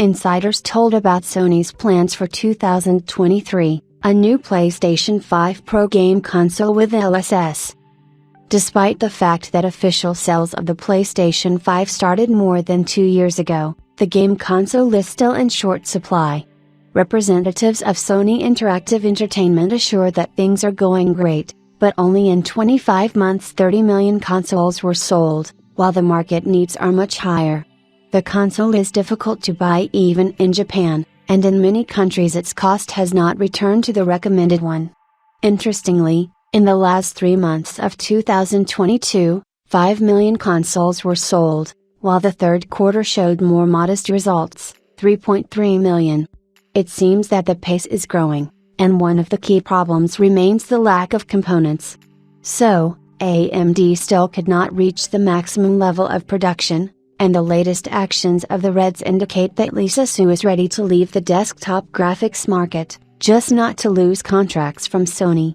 Insiders told about Sony's plans for 2023, a new PlayStation 5 Pro game console with LSS. Despite the fact that official sales of the PlayStation 5 started more than 2 years ago, the game console is still in short supply. Representatives of Sony Interactive Entertainment assure that things are going great, but only in 25 months 30 million consoles were sold, while the market needs are much higher. The console is difficult to buy even in Japan, and in many countries its cost has not returned to the recommended one. Interestingly, in the last 3 months of 2022, 5 million consoles were sold, while the third quarter showed more modest results, 3.3 million. It seems that the pace is growing, and one of the key problems remains the lack of components. So, AMD still could not reach the maximum level of production, and the latest actions of the Reds indicate that Lisa Su is ready to leave the desktop graphics market, just not to lose contracts from Sony.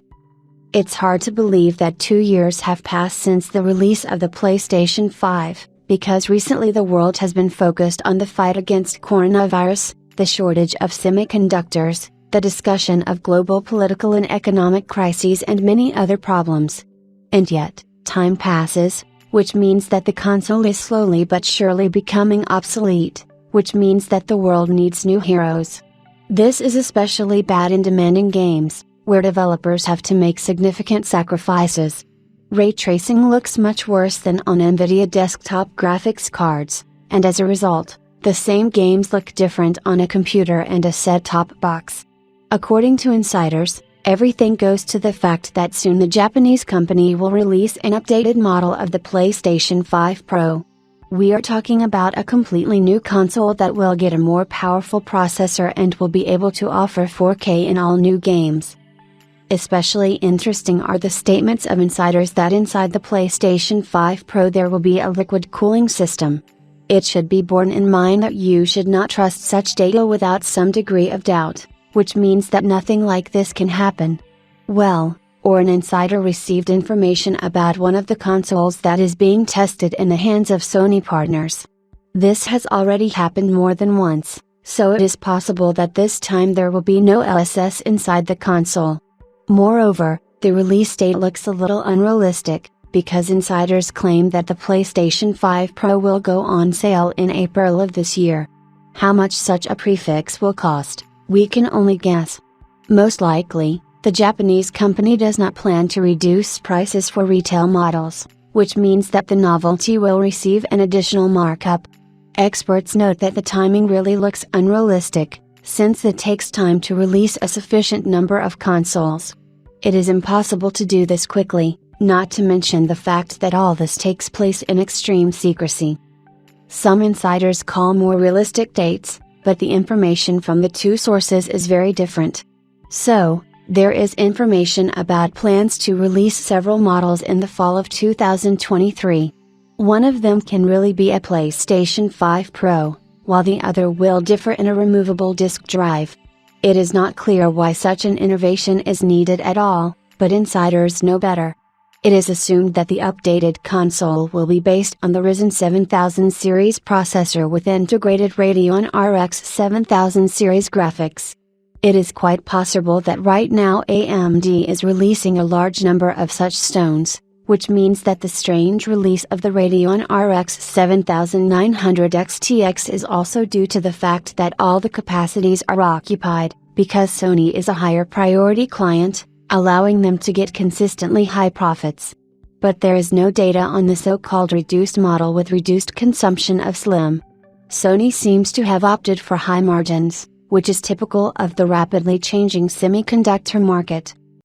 It's hard to believe that 2 years have passed since the release of the PlayStation 5, because recently the world has been focused on the fight against coronavirus, the shortage of semiconductors, the discussion of global political and economic crises and many other problems. And yet, time passes, which means that the console is slowly but surely becoming obsolete, which means that the world needs new heroes. This is especially bad in demanding games, where developers have to make significant sacrifices. Ray tracing looks much worse than on Nvidia desktop graphics cards, and as a result, the same games look different on a computer and a set-top box. According to insiders, everything goes to the fact that soon the Japanese company will release an updated model of the PlayStation 5 Pro. We are talking about a completely new console that will get a more powerful processor and will be able to offer 4K in all new games. Especially interesting are the statements of insiders that inside the PlayStation 5 Pro there will be a liquid cooling system. It should be borne in mind that you should not trust such data without some degree of doubt, which means that nothing like this can happen. Well, or an insider received information about one of the consoles that is being tested in the hands of Sony partners. This has already happened more than once, so it is possible that this time there will be no LSS inside the console. Moreover, the release date looks a little unrealistic, because insiders claim that the PlayStation 5 Pro will go on sale in April of this year. How much such a prefix will cost, we can only guess. Most likely, the Japanese company does not plan to reduce prices for retail models, which means that the novelty will receive an additional markup. Experts note that the timing really looks unrealistic, since it takes time to release a sufficient number of consoles. It is impossible to do this quickly, not to mention the fact that all this takes place in extreme secrecy. Some insiders call more realistic dates, but the information from the two sources is very different. So, there is information about plans to release several models in the fall of 2023. One of them can really be a PlayStation 5 Pro, while the other will differ in a removable disk drive. It is not clear why such an innovation is needed at all, but insiders know better. It is assumed that the updated console will be based on the Ryzen 7000 series processor with integrated Radeon RX 7000 series graphics. It is quite possible that right now AMD is releasing a large number of such stones, which means that the strange release of the Radeon RX 7900 XTX is also due to the fact that all the capacities are occupied, because Sony is a higher priority client, allowing them to get consistently high profits. But there is no data on the so-called reduced model with reduced consumption of Slim. Sony seems to have opted for high margins, which is typical of the rapidly changing semiconductor market.